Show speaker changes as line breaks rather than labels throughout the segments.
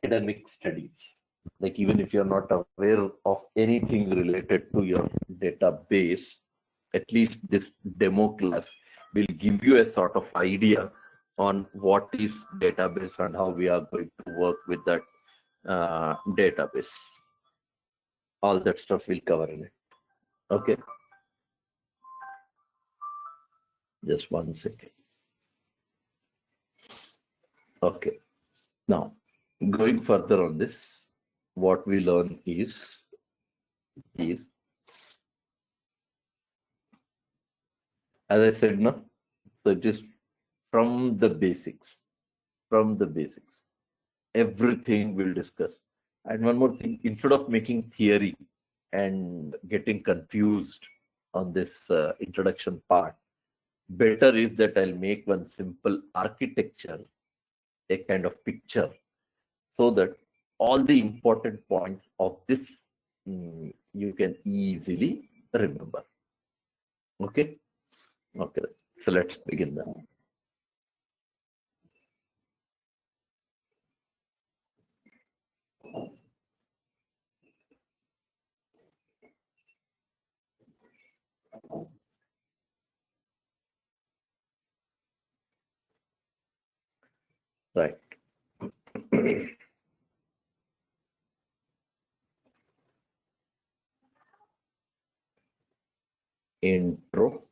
academic studies. Like even if you're not aware of anything related to your database, at least this demo class will give you a sort of idea on what is database and how we are going to work with that database. All that stuff will cover in it. Okay. Just 1 second. Okay. Now, going further on this, what we learn is as I said, no, so it is from the basics, everything we'll discuss. And one more thing, instead of making theory and getting confused on this introduction part, better is that I'll make one simple architecture, a kind of picture, so that all the important points of this you can easily remember. Okay. Okay. So let's begin then. Right. Intro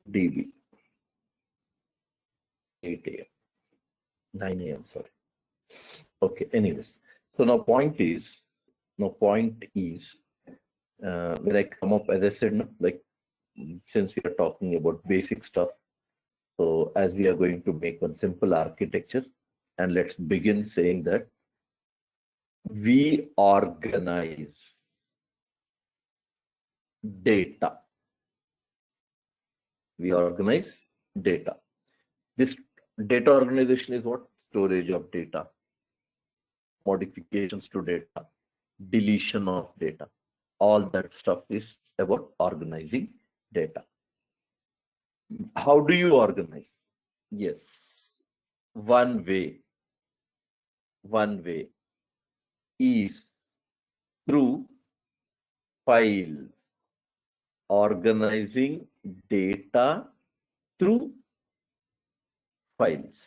DB 8 a.m. 9 a.m. sorry. Okay, anyways, so now point is when I come up, as I said, no, like since we are talking about basic stuff, so as we are going to make one simple architecture, and let's begin saying that we organize data. We organize data. This data organization is what? Storage of data, modifications to data, deletion of data. All that stuff is about organizing data. How do you organize? Yes, one way is through files. Organizing data through files.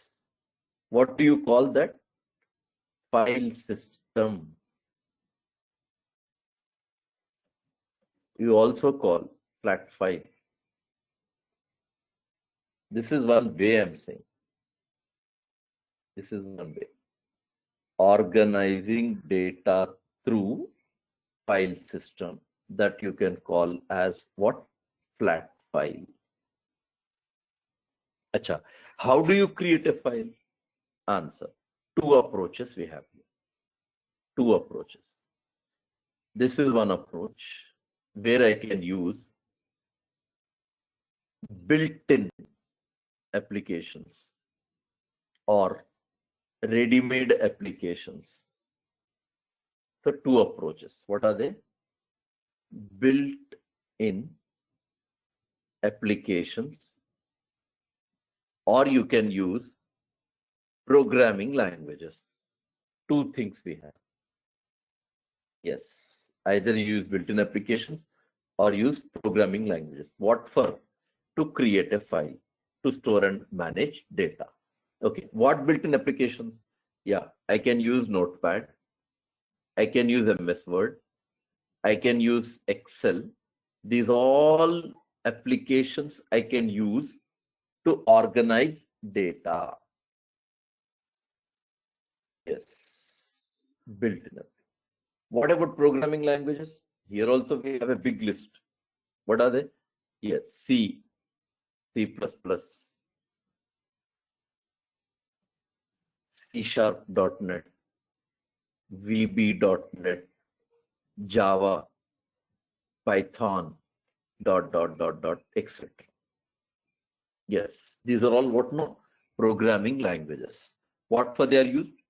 What do you call that? File system. You also call flat file. This is one way I'm saying. This is one way. Organizing data through file system, that you can call as what? Flat file. Acha. How do you create a file? Answer. Two approaches we have here. Two approaches. This is one approach where I can use built-in applications or ready-made applications. So two approaches. What are they? Built-in applications, or you can use programming languages. Two things we have. Yes, either use built-in applications or use programming languages. What for? To create a file, to store and manage data. Okay, what built-in applications? Yeah, I can use Notepad, I can use MS Word, I can use Excel. These all applications I can use to organize data. Yes, built-in. What about programming languages? Here also we have a big list. What are they? Yes, C, C++, C#.NET, VB.NET, Java, Python, ... etc. Yes, these are all what? No, programming languages. What for they are used?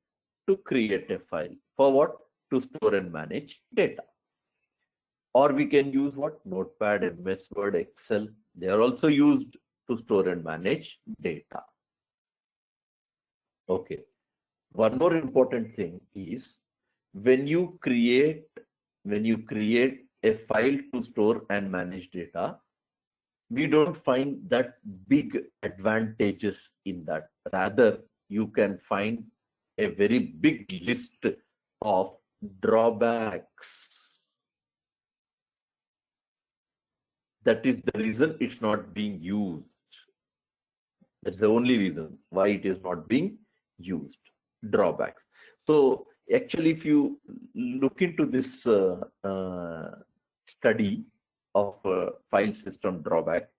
To create a file. For what? To store and manage data. Or we can use what? Notepad, MS Word, Excel. They are also used to store and manage data. Okay. One more important thing is when you create a file to store and manage data, we don't find that big advantages in that. Rather, you can find a very big list of drawbacks. That is the reason it's not being used. That's the only reason why it is not being used. Drawbacks. So actually, if you look into this study of file system drawbacks,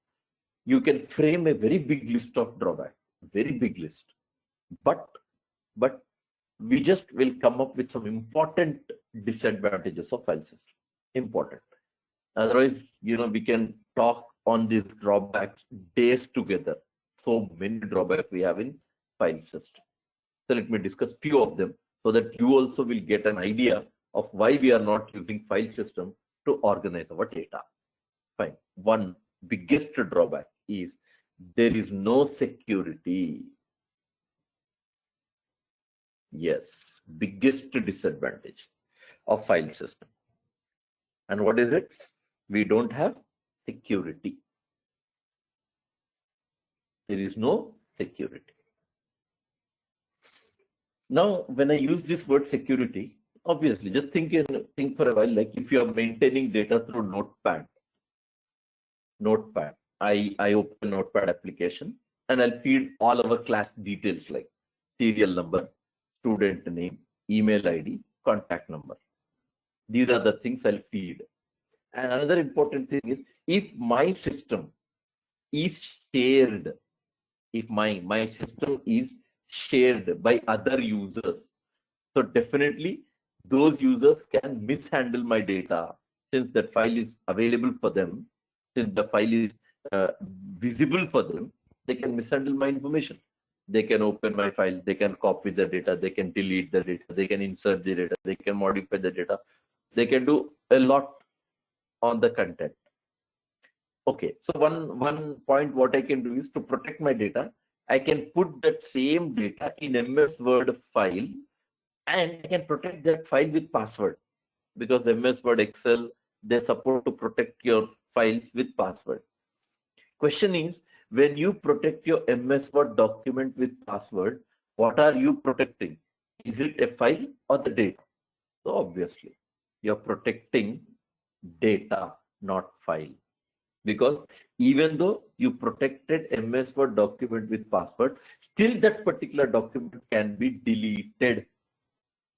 you can frame a very big list of drawbacks, very big list. But we just will come up with some important disadvantages of file system. Important. Otherwise, we can talk on these drawbacks days together. So many drawbacks we have in file system. So let me discuss few of them so that you also will get an idea of why we are not using file system to organize our data. Fine. One biggest drawback is there is no security. Yes, biggest disadvantage of file system. And what is it? We don't have security. There is no security. Now, when I use this word security, obviously, just think for a while, like if you are maintaining data through Notepad. I open Notepad application and I'll feed all our class details like serial number, student name, email ID, contact number. These are the things I'll feed. And another important thing is if my system is shared, if my system is shared by other users, so definitely those users can mishandle my data. Since that file is available for them, since the file is visible for them, they can mishandle my information. They can open my file, they can copy the data, they can delete the data, they can insert the data, they can modify the data, they can do a lot on the content. Okay, so one point what I can do is to protect my data, I can put that same data in MS Word file and I can protect that file with password, because MS Word, Excel, they support to protect your files with password. Question is, when you protect your MS Word document with password, what are you protecting? Is it a file or the data? So obviously, you're protecting data, not file. Because even though you protected MS Word document with password, still that particular document can be deleted.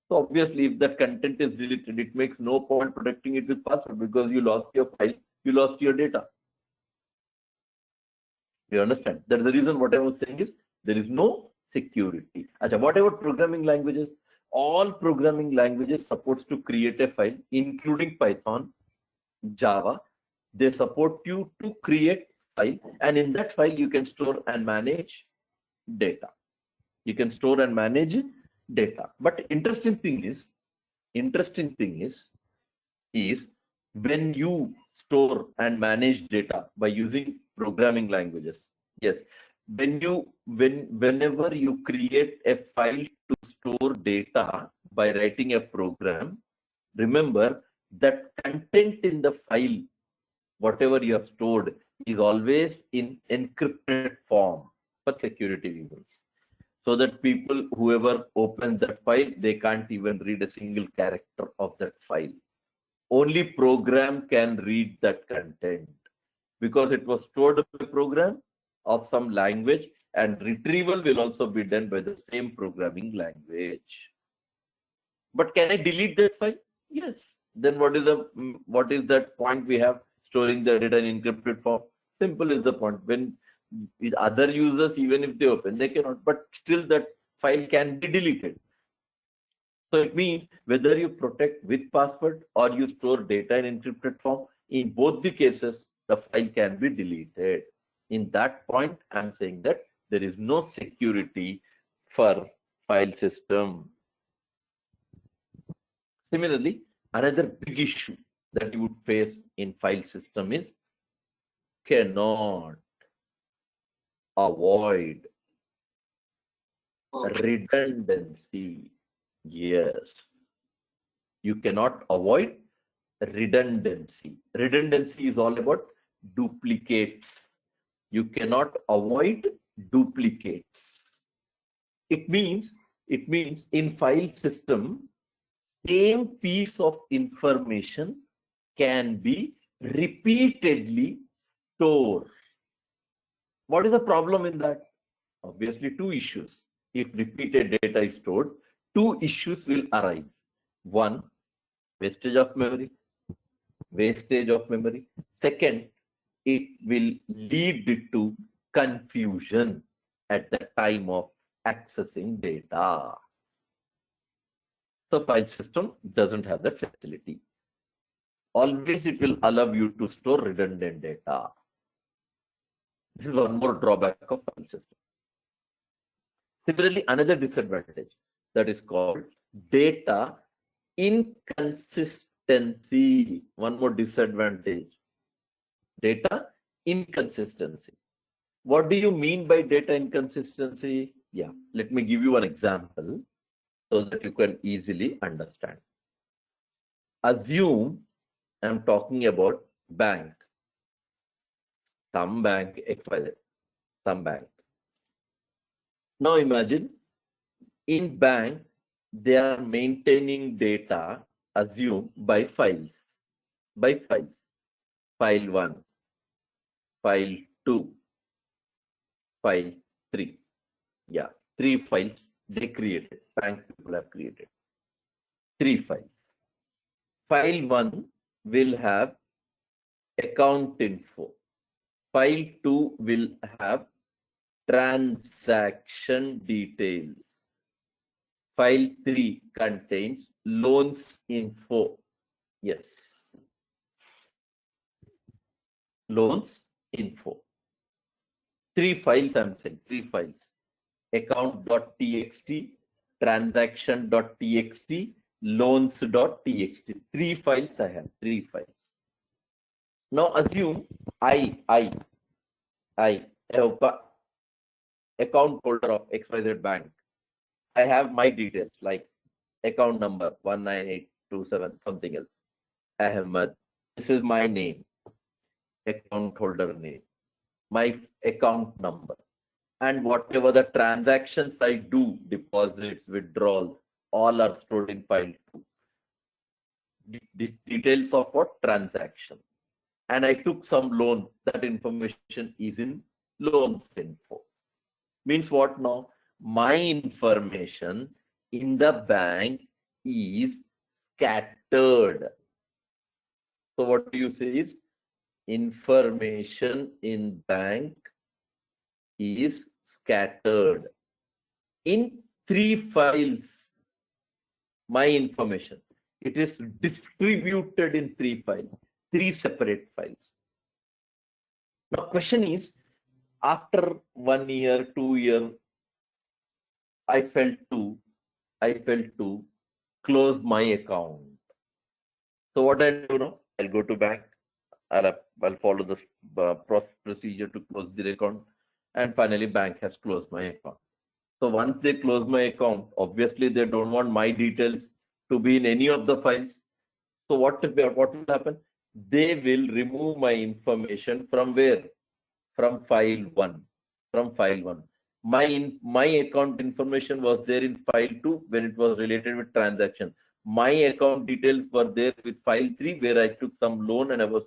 So obviously, if that content is deleted, it makes no point protecting it with password because you lost your file, you lost your data. You understand? That's the reason what I was saying is there is no security. Achha, what about programming languages? All programming languages supports to create a file, including Python, Java. They support you to create file, and in that file you can store and manage data. You can store and manage data. But interesting thing is when you store and manage data by using programming languages. Yes, whenever you create a file to store data by writing a program, remember that content in the file, whatever you have stored, is always in encrypted form for security reasons. So that people, whoever opens that file, they can't even read a single character of that file. Only program can read that content because it was stored in a program of some language, and retrieval will also be done by the same programming language. But can I delete that file? Yes. Then what is that point we have storing the data in encrypted form? Simple is the point. When with other users, even if they open, they cannot, but still that file can be deleted. So it means whether you protect with password or you store data in encrypted form, in both the cases, the file can be deleted. In that point, I'm saying that there is no security for file system. Similarly, another big issue that you would face in file system is cannot avoid redundancy. Yes. You cannot avoid redundancy. Redundancy is all about duplicates. You cannot avoid duplicates. It means in file system, same piece of information can be repeatedly stored. What is the problem in that? Obviously, two issues. If repeated data is stored, two issues will arise. One, wastage of memory. Second, it will lead to confusion at the time of accessing data. So file system doesn't have that facility. Always it will allow you to store redundant data. This is one more drawback of file system. Similarly, another disadvantage that is called data inconsistency. One more disadvantage. Data inconsistency. What do you mean by data inconsistency? Yeah, let me give you one example so that you can easily understand. Assume I'm talking about bank. Some bank, XYZ, some bank. Now imagine in bank, they are maintaining data, assume by files. File 1, file 2, file 3. Yeah, 3 files they created. Bank people have created 3 files. File 1 will have account info. File 2 will have transaction details. File 3 contains loans info. Yes. Loans info. 3 files, I'm saying 3 files. Account.txt, transaction.txt, loans.txt. 3 files I have, 3 files. Now assume I have account holder of XYZ bank. I have my details like account number 19827 something else. Ahmed. This is my name, account holder name, my account number, and whatever the transactions I do, deposits, withdrawals, all are stored in file 2. The details of what transaction. And I took some loan, that information is in loans info. Means what now? My information in the bank is scattered. So what do you say is information in bank is scattered in 3 files. My information, it is distributed in 3 files. 3 separate files. Now question is, after 1 year, 2 years, I felt to close my account. So what I do now? I'll go to bank. I'll follow the procedure to close the account, and finally bank has closed my account. So once they close my account, obviously they don't want my details to be in any of the files. So what will happen? They will remove my information from where? From file 1. My account information was there in file 2 when it was related with transaction. My account details were there with file 3 where I took some loan and I was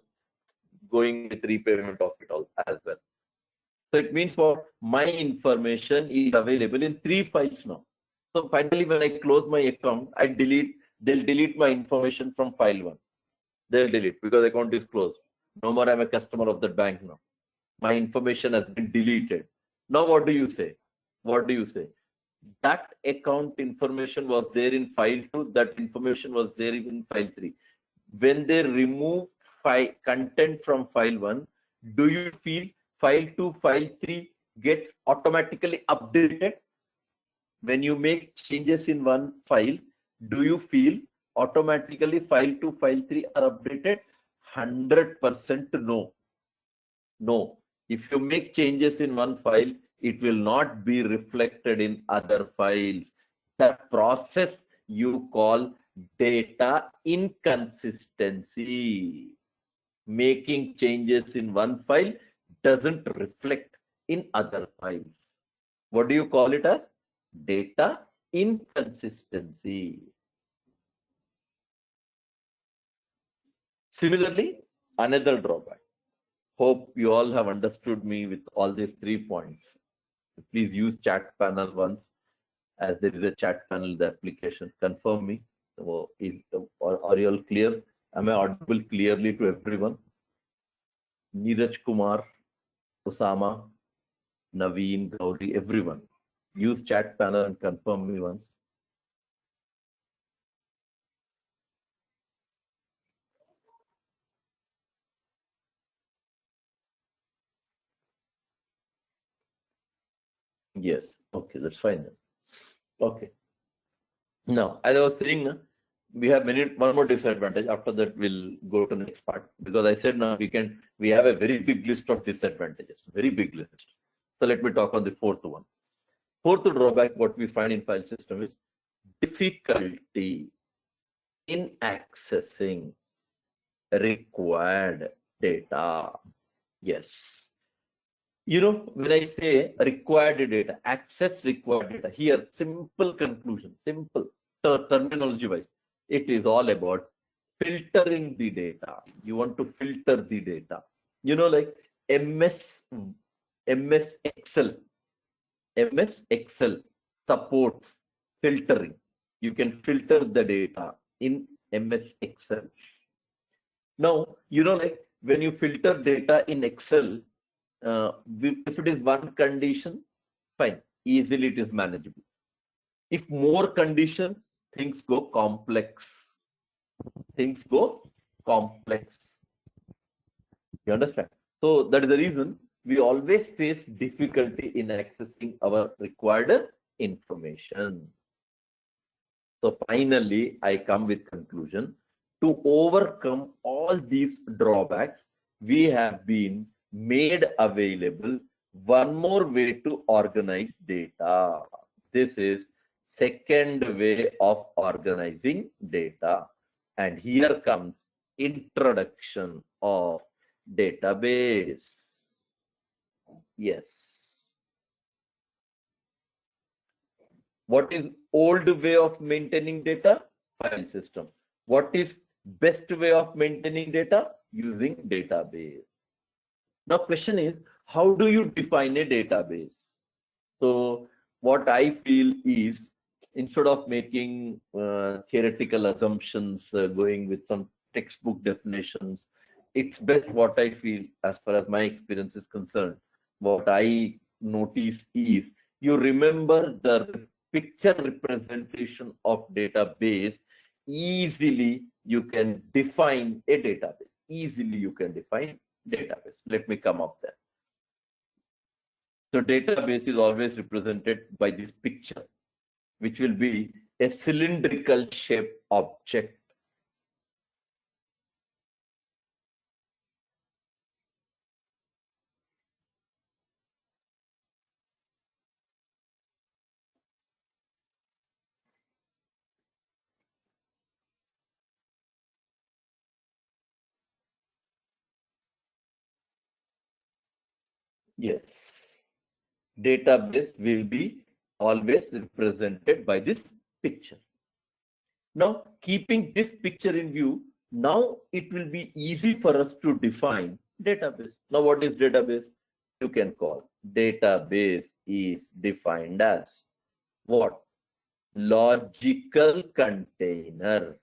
going with repayment of it all as well. So it means for my information is available in 3 files now. So finally, when I close my account, they'll delete my information from file 1. They'll delete because account is closed. No more I'm a customer of that bank now. My information has been deleted. Now what do you say? That account information was there in file 2, that information was there in file 3. When they remove content from file 1, do you feel file 2, file 3 gets automatically updated? When you make changes in one file, do you feel automatically file 2, file 3 are updated? 100% no. No. If you make changes in one file, It will not be reflected in other files. The process you call data inconsistency. Making changes in one file doesn't reflect in other files. What do you call it as? Data inconsistency. Similarly, another drawback. Hope you all have understood me with all these 3 points. Please use chat panel once, as there is a chat panel in the application. Confirm me. So are you all clear? Am I audible clearly to everyone? Neeraj Kumar, Osama, Naveen, Gauri, everyone. Use chat panel and confirm me once. Yes. Okay, that's fine then. Okay. Now, as I was saying, we have one more disadvantage. After that, we'll go to the next part, because I said now we have a very big list of disadvantages, very big list. So let me talk on the fourth one. Fourth drawback, what we find in file system is difficulty in accessing required data. Yes. You know, when I say required data, access required data, here, simple conclusion, simple terminology wise, it is all about filtering the data. You want to filter the data. You know, like MS Excel supports filtering. You can filter the data in MS Excel. Now, you know, like when you filter data in Excel, if it is one condition, fine, easily it is manageable. If more conditions, things go complex. Things go complex. You understand? So that is the reason we always face difficulty in accessing our required information. So finally, I come with conclusion. To overcome all these drawbacks, we have been made available one more way to organize data. This is second way of organizing data. And here comes introduction of database. Yes. What is old way of maintaining data? File system. What is best way of maintaining data? Using database. Now question is, how do you define a database? So what I feel is, instead of making theoretical assumptions, going with some textbook definitions, it's best, what I feel, as far as my experience is concerned, what I notice is, you remember the picture representation of database, easily you can define a database. Easily you can define database. Let me come up there. So database is always represented by this picture, which will be a cylindrical shaped object. Yes. Database will be always represented by this picture. Now, keeping this picture in view, now it will be easy for us to define database. Now, what is database? You can call database is defined as what? Logical container.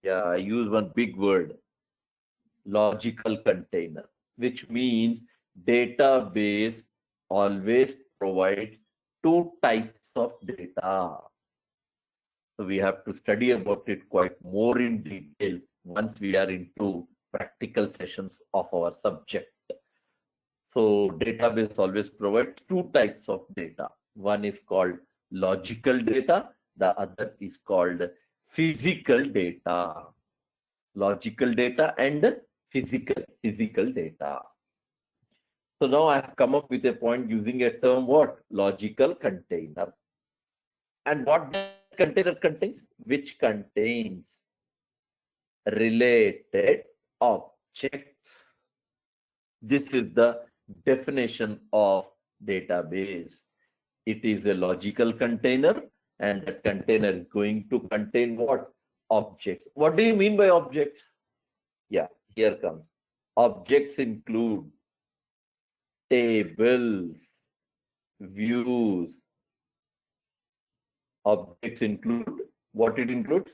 Yeah, I use one big word, logical container, which means database always provides two types of data. So we have to study about it quite more in detail once we are into practical sessions of our subject. So database always provides two types of data. One is called logical data. The other is called physical data. Logical data and physical data. So now I have come up with a point using a term what? Logical container. And what that container contains? Which contains related objects. This is the definition of database. It is a logical container, and that container is going to contain what? Objects. What do you mean by objects? Yeah, here comes. Objects include tables, views. Objects include what it includes?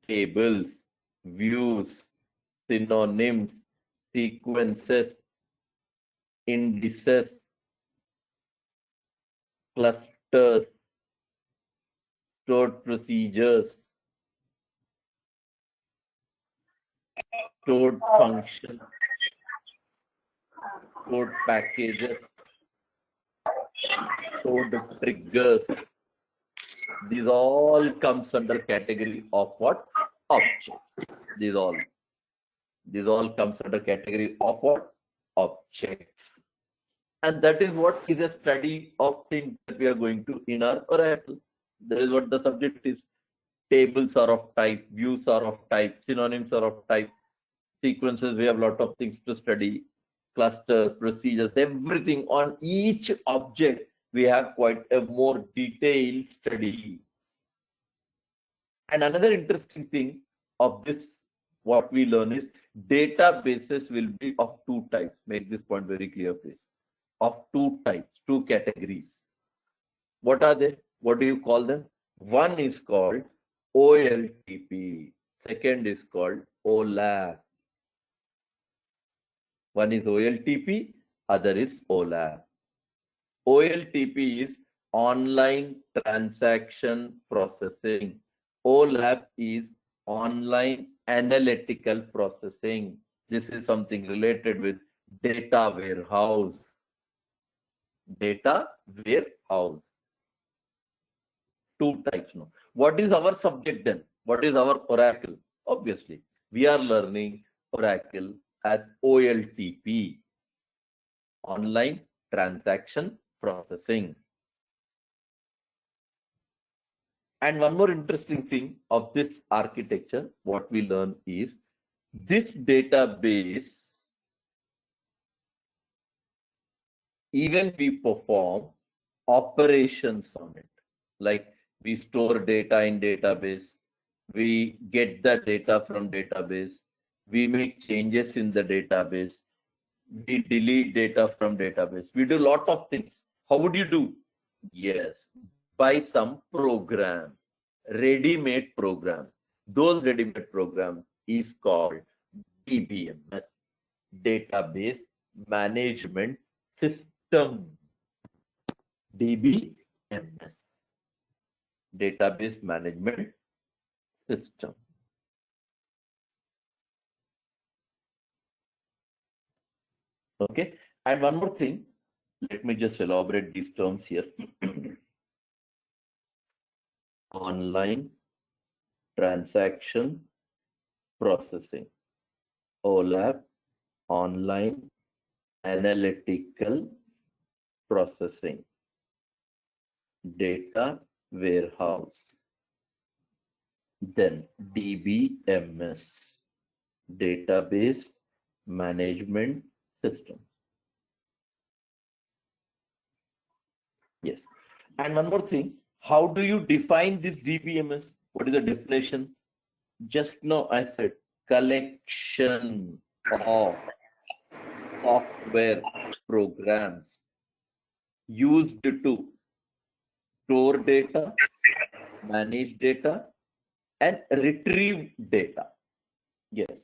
Tables, views, synonyms, sequences, indices, clusters, stored procedures, stored functions, stored packages, stored triggers. These all comes under category of what? Object. These all comes under category of what? Objects. And that is what is a study of things that we are going to in our Oracle. That is what the subject is. Tables are of type, views are of type, synonyms are of type, sequences, we have a lot of things to study, clusters, procedures, everything on each object. We have quite a more detailed study. And another interesting thing of this, what we learn is databases will be of two types. Make this point very clear, please. Of two types, two categories. What are they? What do you call them? One is called OLTP. Second is called OLAP. One is OLTP, other is OLAP. OLTP is online transaction processing. OLAP is online analytical processing. This is something related with data warehouse. Data warehouse. Two types now. What is our subject then? What is our Oracle? Obviously, we are learning Oracle as OLTP, online transaction processing. And one more interesting thing of this architecture, what we learn is this database, even we perform operations on it, like we store data in database, we get the data from database, we make changes in the database, we delete data from database, we do a lot of things. How would you do? Yes, by some program, ready-made program. Those ready-made program is called DBMS, Database Management System. DBMS, Database Management System. Okay, and one more thing, let me just elaborate these terms here. Online transaction processing, OLAP, online analytical processing, data warehouse, then DBMS, database management system. Yes, and one more thing, how do you define this DBMS? What is the definition? Just now I said collection of software programs used to store data, manage data, and retrieve data. Yes,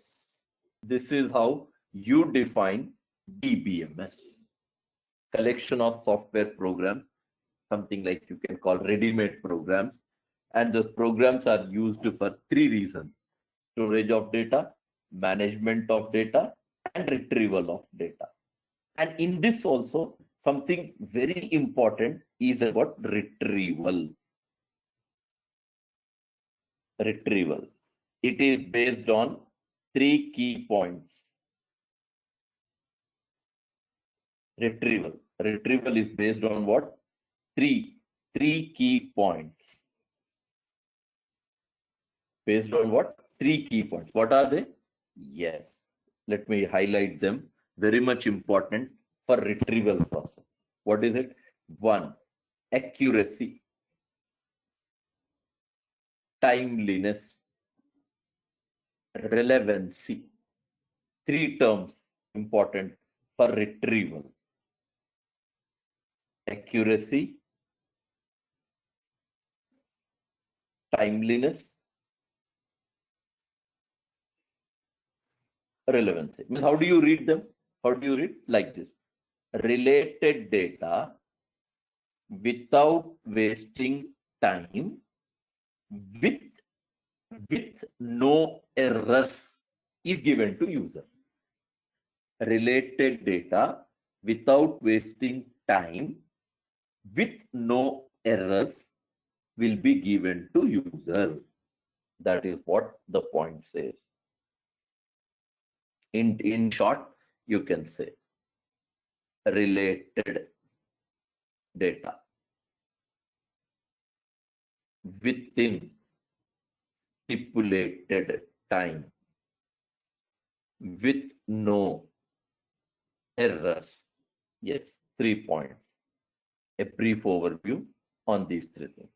this is how you define DBMS. Collection of software programs, something like you can call ready-made programs, and those programs are used for three reasons: storage of data, management of data, and retrieval of data. And in this also, something very important is about retrieval. Retrieval. It is based on three key points. Retrieval. Retrieval is based on what? Three key points. Based on what? Three key points. What are they? Yes. Let me highlight them. Very much important for retrieval process. What is it? One, accuracy, timeliness, relevancy. Three terms important for retrieval. Accuracy, timeliness, relevancy. Means how do you read them? How do you read? Like this. Related data without wasting time with no errors is given to user. Related data without wasting time with no errors will be given to user. That is what the point says. In short, you can say related data within stipulated time with no errors. Yes, 3 points. A brief overview on these three things.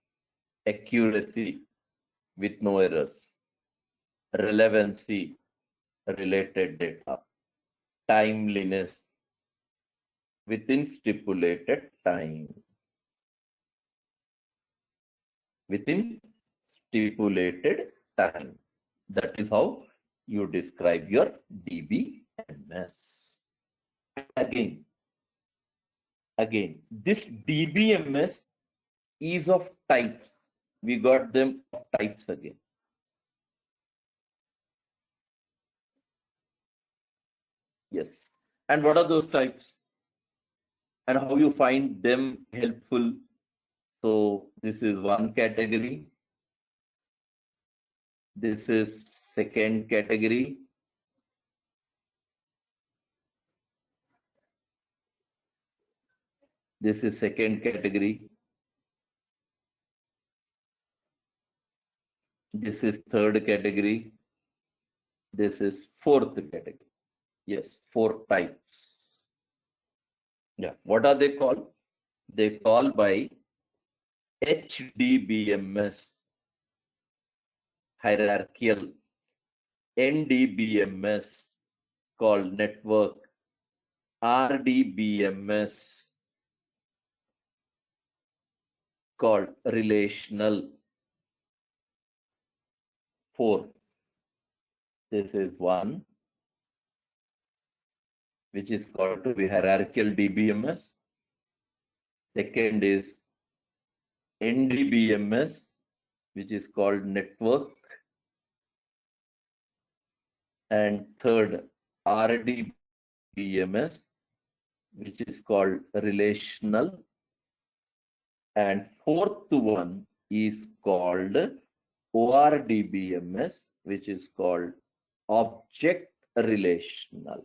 Accuracy with no errors. Relevancy, related data. Timeliness, within stipulated time. Within stipulated time. That is how you describe your DBMS. Again, this DBMS is of types. We got them of types again. Yes. And what are those types? And how you find them helpful? So this is one category. This is second category. This is second category. This is third category. This is fourth category. Yes, 4 types. Yeah, what are they called? They call by HDBMS, hierarchical, NDBMS, called network, RDBMS, called relational. 4. This is one, which is called to be hierarchical DBMS. Second is NDBMS, which is called network. And third, RDBMS, which is called relational. And fourth one is called ORDBMS, which is called object relational.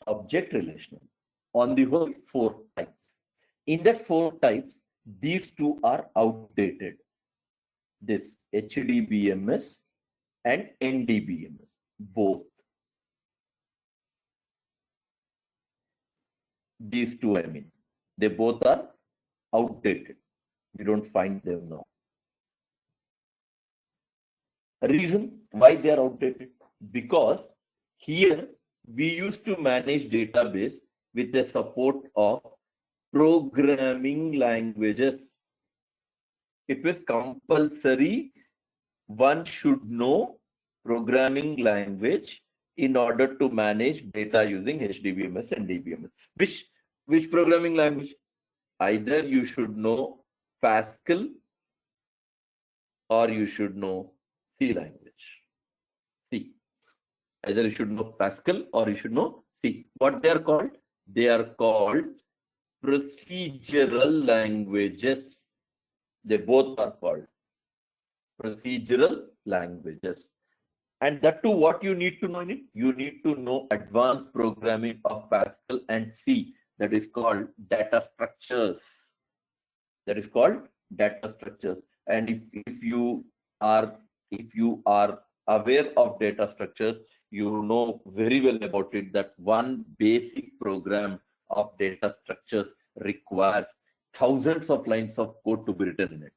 Object relational. On the whole, 4 types. In that 4 types, these 2 are outdated. This HDBMS and NDBMS, both. These 2, I mean, they both are outdated. We don't find them now. Reason why they are outdated? Because here we used to manage database with the support of programming languages. It was compulsory. One should know programming language in order to manage data using HDBMS and DBMS. Which programming language? Either you should know Pascal or you should know C language. C. Either you should know Pascal or you should know C. What they are called? They are called procedural languages. They both are called procedural languages. And that too, what you need to know in it? You need to know advanced programming of Pascal and C, that is called data structures. That is called data structures. And if you are aware of data structures, you know very well about it that one basic program of data structures requires thousands of lines of code to be written in it.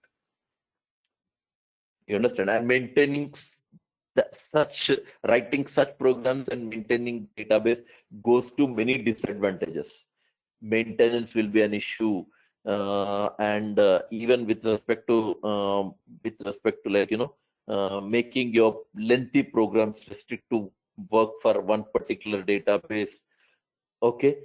You understand? And maintaining writing such programs and maintaining database goes to many disadvantages. Maintenance will be an issue, and even with respect to like making your lengthy programs restrict to work for one particular database. Okay,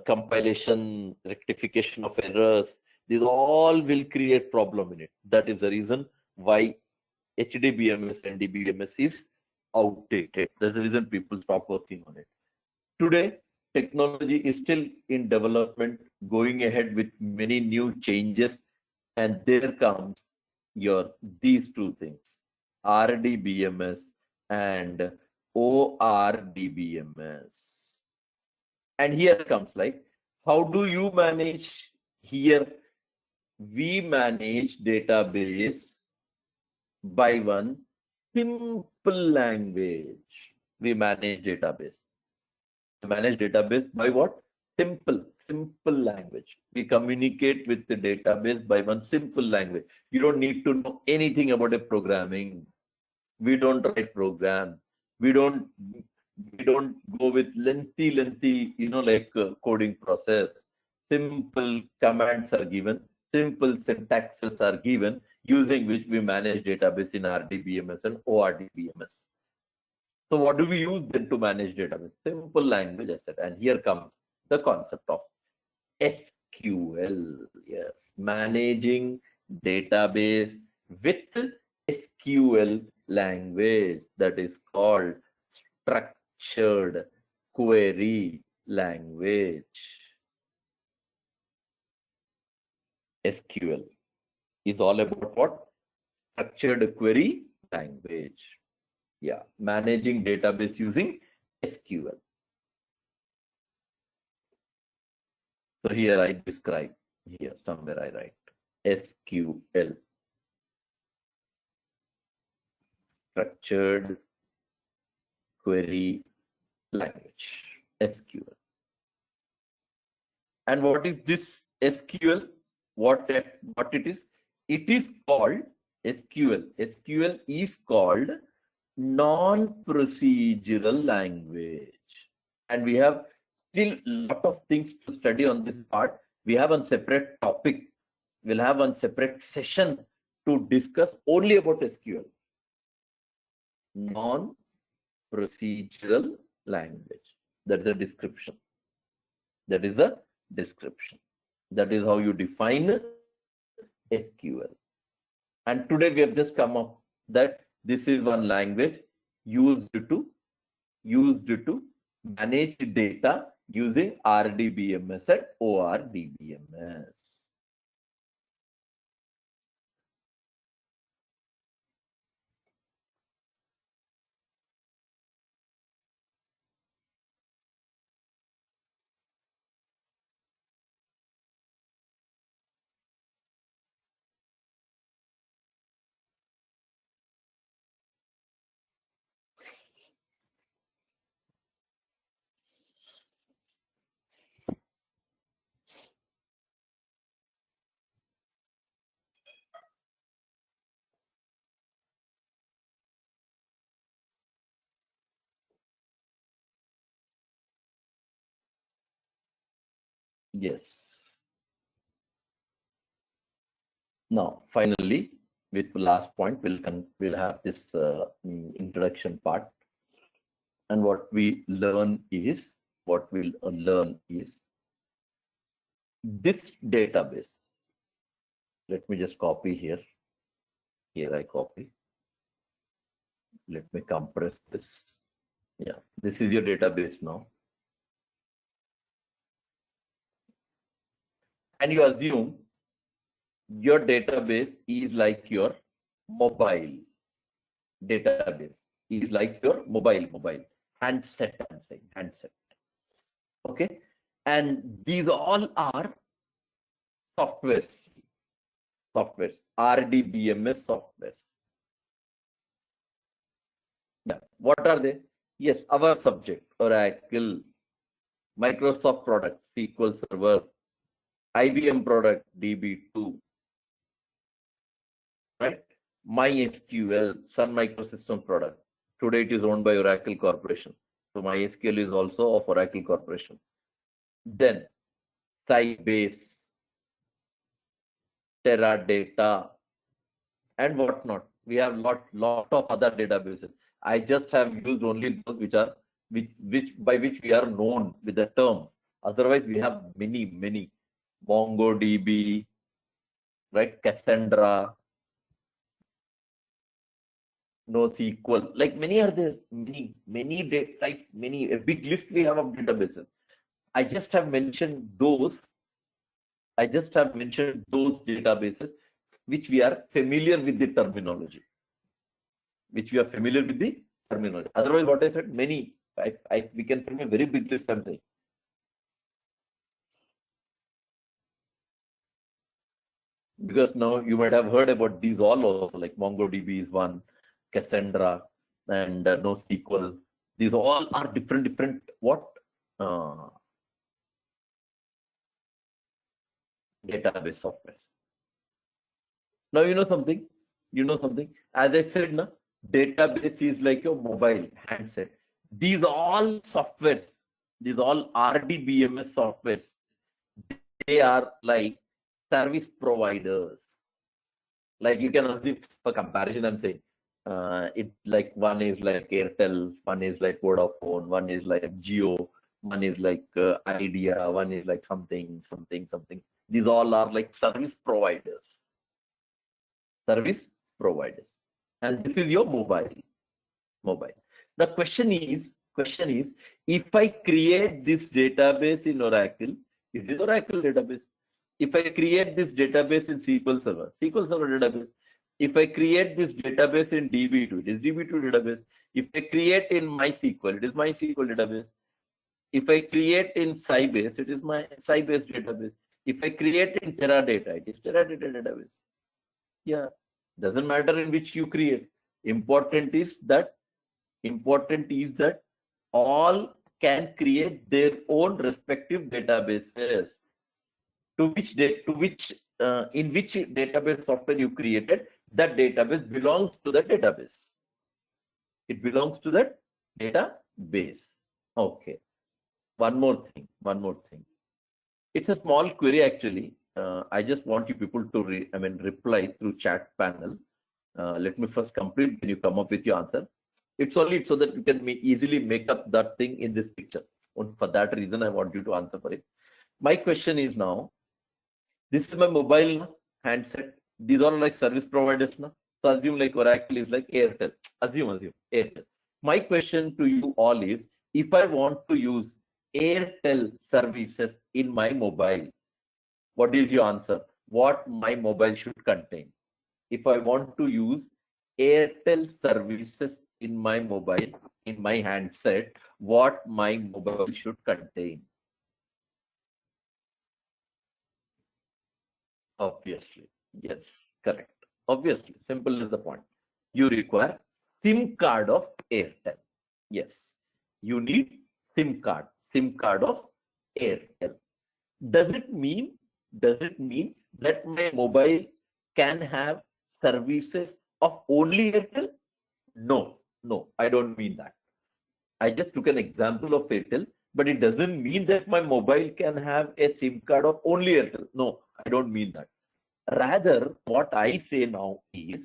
compilation, rectification of errors, these all will create problem in it. That is the reason why HDBMS and DBMS is outdated. That's the reason people stop working on it. Today, technology is still in development, going ahead with many new changes, and there comes these two things, RDBMS and ORDBMS. And here comes like, how do you manage here? We manage database by one simple language. We manage database. Manage database by what? Simple language. We communicate with the database by one simple language. You don't need to know anything about a programming. We don't write programs. We don't go with lengthy, coding process. Simple commands are given. Simple syntaxes are given, using which we manage database in RDBMS and ORDBMS. So what do we use then to manage database? Simple language, I said. And here comes the concept of SQL. Yes, managing database with SQL language, that is called structured query language. SQL is all about what? Structured query language. Yeah, managing database using SQL. So here I describe, here somewhere I write SQL, structured query language, SQL. And what is this SQL? What it is? It is called SQL. SQL is called non-procedural language. And we have still a lot of things to study on this part. We have a separate topic. We'll have a separate session to discuss only about SQL. Non-procedural language. That is the description. That is the description. That is how you define SQL. And today we have just come up that this is one language used to manage data using RDBMS and ORDBMS. Yes. Now, finally, with the last point, we'll have this introduction part. And what we'll learn is this database. Let me just copy here. Here I copy. Let me compress this. Yeah, this is your database now. And you assume your database is like your mobile database is like your mobile handset. I'm saying handset. Okay, and these all are softwares, RDBMS softwares. Yeah, what are they? Yes, our subject, Oracle, Microsoft product, SQL Server, IBM product, DB2, right? MySQL, Sun Microsystems product. Today it is owned by Oracle Corporation. So MySQL is also of Oracle Corporation. Then Sybase, Teradata, and whatnot. We have lot of other databases. I just have used only those by which we are known with the terms. Otherwise, we have many. MongoDB, right? Cassandra, NoSQL. Like many are there. Many data type. A big list we have of databases. I just have mentioned those databases which we are familiar with the terminology. Otherwise, what I said, many. We can form a very big list. I'm saying. Because now you might have heard about these all also, like MongoDB is one, Cassandra, and NoSQL. These all are different what database software. Now you know something. As I said, na, database is like your mobile handset. These all softwares, these all RDBMS softwares, they are like service providers. Like you can assume for comparison, I'm saying it like one is like Airtel, one is like Vodafone, one is like Jio, one is like Idea, one is like something. These all are like service providers. And this is your mobile. The question is, if I create this database in Oracle, it is Oracle database. If I create this database in SQL Server database. If I create this database in DB2, it is DB2 database. If I create in MySQL, it is MySQL database. If I create in Sybase, it is my Sybase database. If I create in Teradata, it is Teradata database. Yeah, doesn't matter in which you create. Important is that all can create their own respective databases. In which database software you created, that database belongs to the database. It belongs to that database. Okay. One more thing. It's a small query actually. I just want you people to reply through chat panel. Let me first complete, then you come up with your answer. It's only so that you can easily make up that thing in this picture. And for that reason, I want you to answer for it. My question is now, this is my mobile handset. These are like service providers now. So assume like Oracle is like Airtel. Assume Airtel. My question to you all is, if I want to use Airtel services in my mobile, what is your answer? What my mobile should contain? If I want to use Airtel services in my mobile, in my handset, what my mobile should contain? Obviously, yes, correct. Obviously, simple is the point. You require SIM card of Airtel. Yes, you need SIM card of Airtel. Does it mean that my mobile can have services of only Airtel? No, I don't mean that. I just took an example of Airtel, but it doesn't mean that my mobile can have a SIM card of only Airtel. No, I don't mean that. Rather, what I say now is,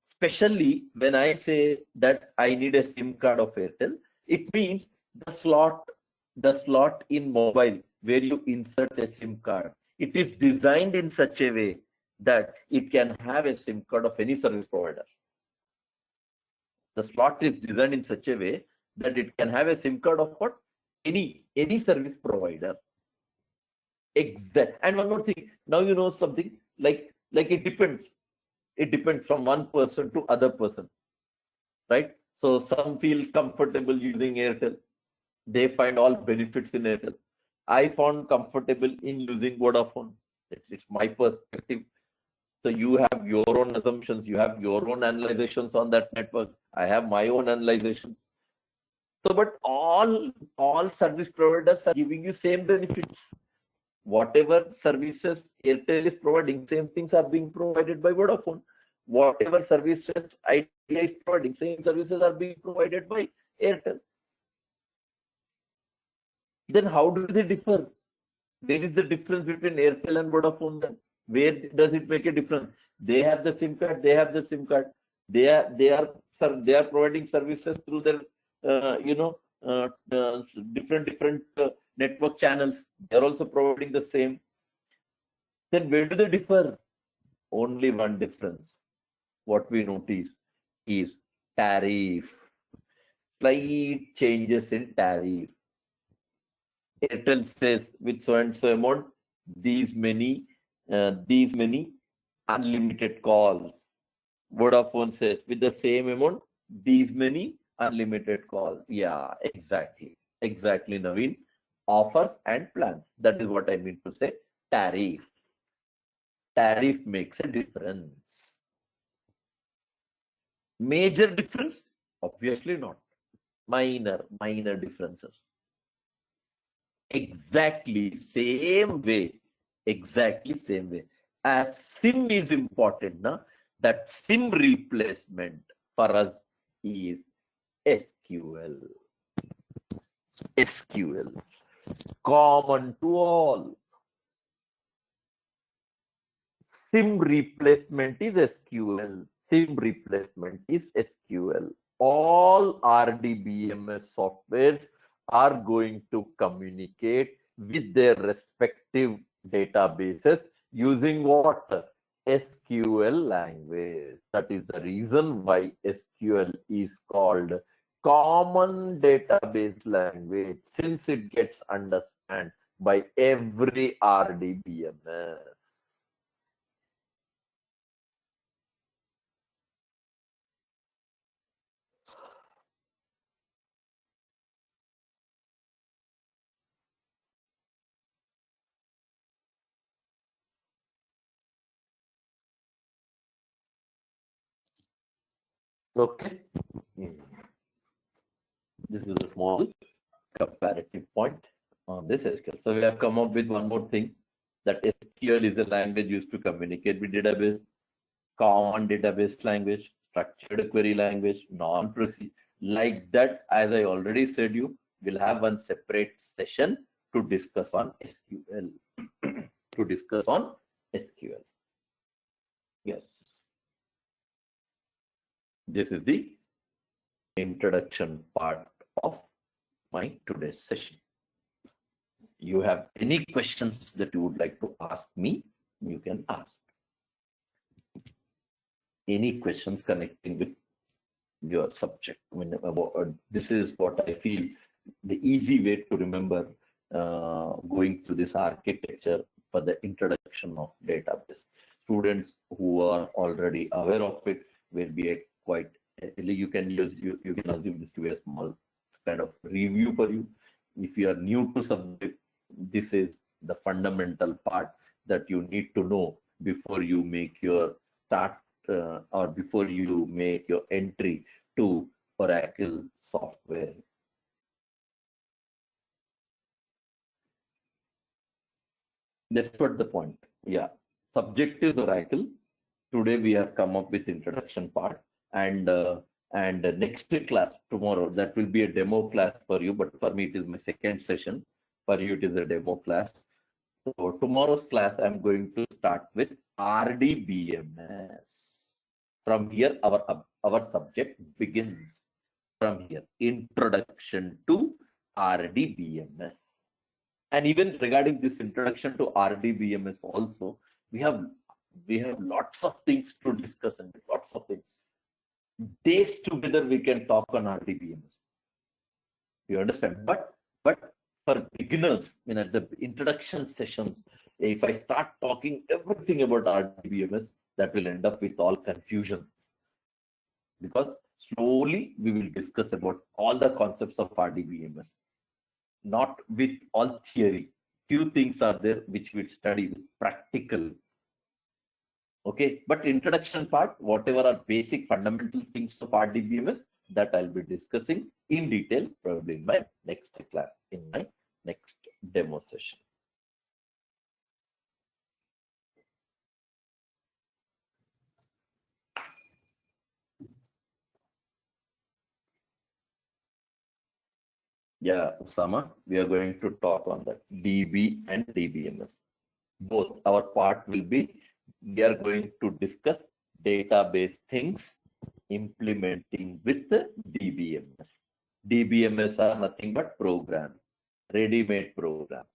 especially when I say that I need a SIM card of Airtel, it means the slot in mobile where you insert a SIM card. It is designed in such a way that it can have a SIM card of any service provider. The slot is designed in such a way that it can have a SIM card of what? Any service provider. Exact. And one more thing. Now you know something like it depends. It depends from one person to other person, right? So some feel comfortable using Airtel. They find all benefits in Airtel. I found comfortable in using Vodafone. It's my perspective. So you have your own assumptions, you have your own analyzations on that network. I have my own analyzations. So, but all service providers are giving you same benefits. Whatever services Airtel is providing, same things are being provided by Vodafone. Whatever services Idea is providing, same services are being provided by Airtel. Then how do they differ? Where is the difference between Airtel and Vodafone then? Where does it make a difference? They have the SIM card, they have the SIM card. They are providing services through their different network channels. They're also providing the same. Then where do they differ? Only one difference. What we notice is tariff. Slight changes in tariff. Airtel says with so and so amount, these many unlimited calls. Vodafone says with the same amount, these many unlimited calls. Yeah, exactly, Naveen. Offers and plans. That is what I mean to say. Tariff. Tariff makes a difference. Major difference? Obviously not. Minor differences. Exactly same way. As SIM is important, na? That SIM replacement for us is SQL. Common to all. SIM replacement is SQL. All RDBMS softwares are going to communicate with their respective databases using what? SQL language. That is the reason why SQL is called common database language, since it gets understood by every RDBMS. Okay. This is a small comparative point on this SQL. So we have come up with one more thing, that SQL is a language used to communicate with database, common database language, structured query language, non-proceed. Like that, as I already said, we'll have one separate session to discuss on SQL. Yes. This is the introduction part of my today's session. You have any questions that you would like to ask me, you can ask. Any questions connecting with your subject? This is what I feel the easy way to remember going through this architecture for the introduction of database. Students who are already aware of it will be quite, you can assume this to be a small kind of review for you. If you are new to subject, this is the fundamental part that you need to know before you make your start or before you make your entry to Oracle software. That's what the point. Yeah. Subject is Oracle. Today we have come up with introduction part, and next class tomorrow, that will be a demo class for you, but for me it is my second session. For you it is a demo class. So tomorrow's class I'm going to start with RDBMS. From here our subject begins. From here, introduction to RDBMS. And even regarding this introduction to RDBMS also, we have lots of things to discuss and lots of things. Days together we can talk on RDBMS. You understand? But for beginners, at the introduction sessions, if I start talking everything about RDBMS, that will end up with all confusion, because slowly we will discuss about all the concepts of RDBMS, not with all theory. Few things are there which we study with practical. Okay, but introduction part, whatever are basic fundamental things of RDBMS, that I'll be discussing in detail probably in my next class, in my next demo session. Yeah, Usama, we are going to talk on that DB and DBMS. Both our part will be, we are going to discuss database things implementing with the DBMS. DBMS are nothing but programs, ready-made programs.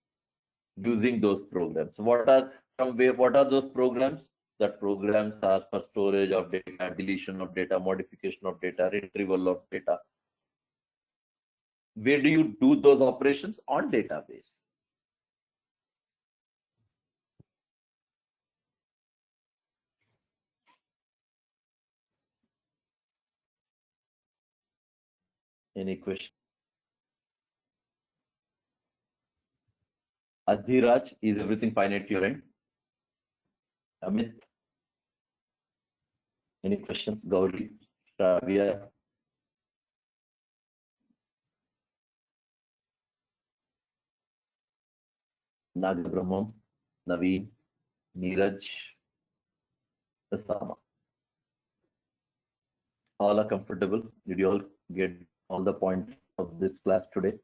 Using those programs, what are those programs? That programs are for storage of data, deletion of data, modification of data, retrieval of data. Where do you do those operations? On database. Any question? Adhiraj, is everything fine at your end? Amit? Any questions? Gauri? Shravya? Nagabrahmam? Naveen? Neeraj? Osama? All are comfortable? Did you all get all the points of this class today?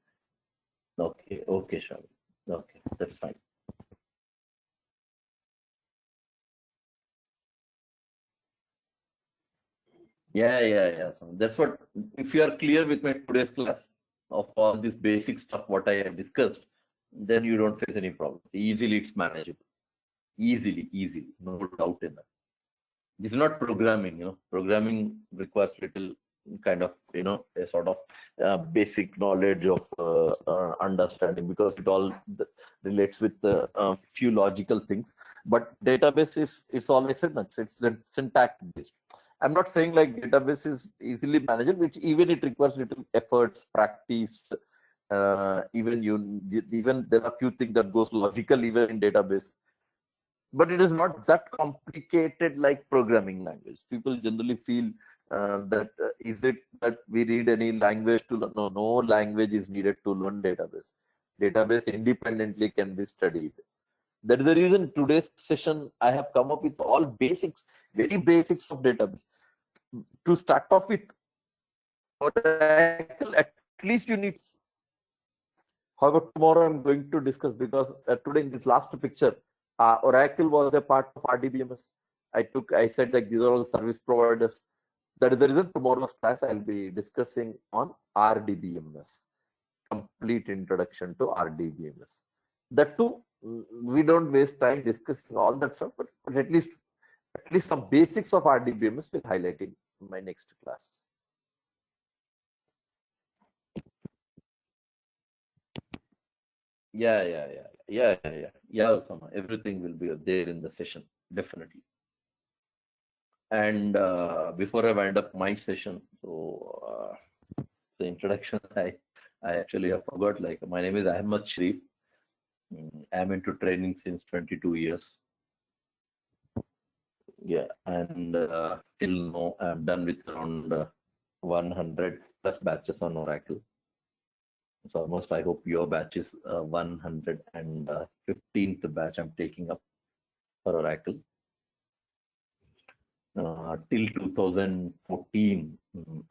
Okay, okay, Shravya. Okay, that's fine. Yeah. So that's what, if you are clear with my today's class of all this basic stuff, what I have discussed, then you don't face any problem. Easily it's manageable. Easily, no doubt in that. This is not programming, Programming requires little kind of, a sort of basic knowledge of understanding, because it all relates with few logical things. But database it's always syntax, it's syntax based. I'm not saying like database is easily manageable, which even it requires little efforts, practice. Even there are few things that goes logical even in database, but it is not that complicated like programming language. People generally feel that is it that we need any language to learn? No language is needed to learn database. Database independently can be studied. That is the reason today's session I have come up with all basics, very basics of database. To start off with, Oracle, at least you need. However, tomorrow I'm going to discuss, because today in this last picture, Oracle was a part of RDBMS. I said like these are all service providers. That is the reason tomorrow's class I'll be discussing on RDBMS, complete introduction to RDBMS. That too, we don't waste time discussing all that stuff, but at least some basics of RDBMS will highlight in my next class. Yeah. Everything will be there in the session, definitely. And before I wind up my session, so the introduction, I actually have forgot. Like, my name is Ahmed Shareef. I'm into training since 22 years. Yeah, and till now I'm done with around 100 plus batches on Oracle. So almost, I hope your batch is 115th batch I'm taking up for Oracle. Till 2014,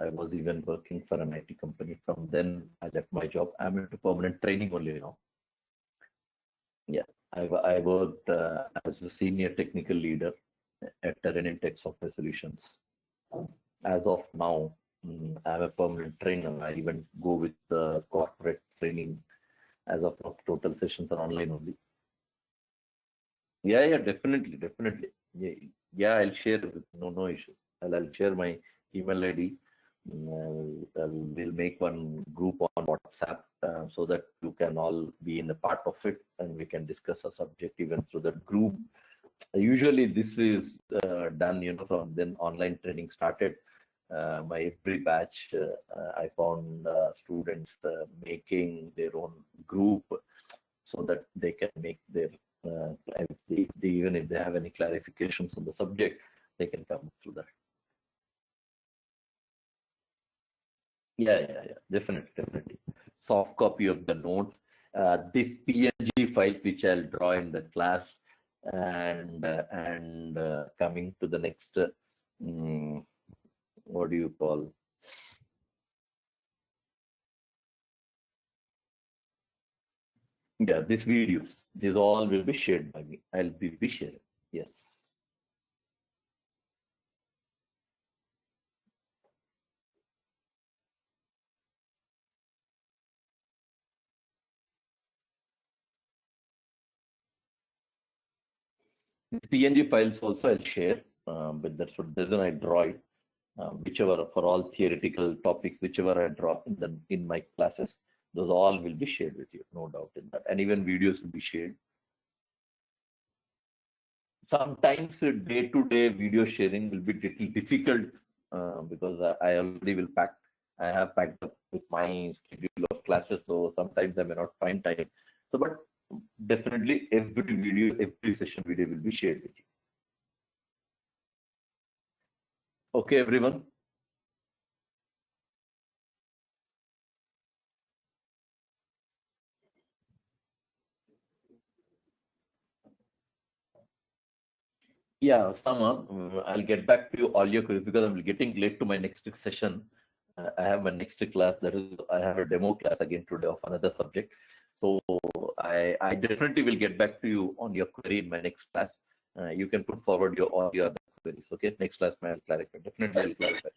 I was even working for an IT company. From then, I left my job. I'm into permanent training only now. Yeah, I worked as a senior technical leader at Tech Software Solutions. As of now, I'm a permanent trainer. I even go with the corporate training. As of now, total sessions are online only. Yeah, definitely. Yeah, I'll share with no issue. I'll share my email ID. We'll make one group on WhatsApp so that you can all be in a part of it, and we can discuss a subject even through that group. Usually this is done, from then online training started. My every batch, I found students making their own group so that they can make their, even if they have any clarifications on the subject, they can come through that. Yeah. Definitely. Soft copy of the notes. This PNG files which I'll draw in the class, and coming to the next, what do you call? Yeah, these videos. These all will be shared by me. I'll be sharing. Yes. PNG files also I'll share, but that's what the reason I draw it. Whichever for all theoretical topics, whichever I drop in my classes, those all will be shared with you, no doubt in that. And even videos will be shared. Sometimes day-to-day video sharing will be little difficult because I already will pack. I have packed up with my schedule of classes, so sometimes I may not find time. So, but definitely every video, every session video will be shared with you. Okay, everyone. Yeah, Sama, I'll get back to you all your queries because I'm getting late to my next session. I have my next class, that is, I have a demo class again today of another subject. So I definitely will get back to you on your query in my next class. You can put forward all your other queries. Okay, next class, I'll clarify. Definitely, I'll clarify.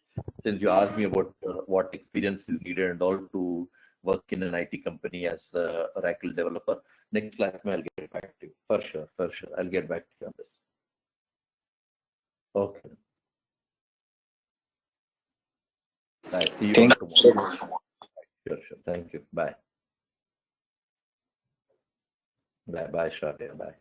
Since you asked me about what experience is needed and all to work in an IT company as a Oracle developer, next class, I'll get back to you. For sure. I'll get back to you on this. Okay. Bye. See you all tomorrow. Sure. Thank you. Bye. Bye, Shravya. Bye.